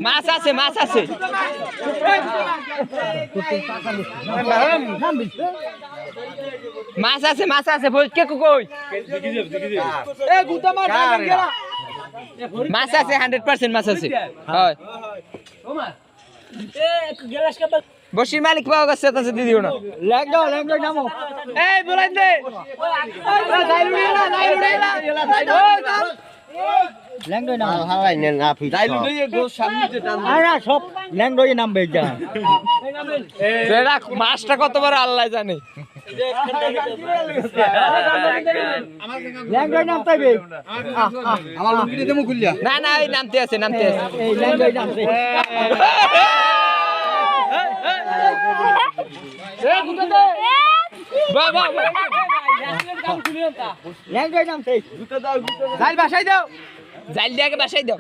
মাছ আছে মাছ আছে মাছ আছে বল কে কই মাছ আছে 100% মাছ আছে হয় বসির মালিক পাওয়া গেছে তাছে দি দিও না ল্যাগ দাও নামো এই বলেন দে ল্যাংডই নাম হালাই না ফি দাইলুই গো সামনে টান আরে সব ল্যাংডই নাম বেজা এরা মাছটা কত বড় আল্লাহ জানে ল্যাংডই নাম পাইবে আমার লুকিতে দেমু খুললা না এই নামতে আছে এই ল্যাংডই নামতে এ গুতে দে বাবা ল্যাংডই নামতে গুতে দাও জাল বাসাই দাও জাল দিয়ে আগে বাসাই দাও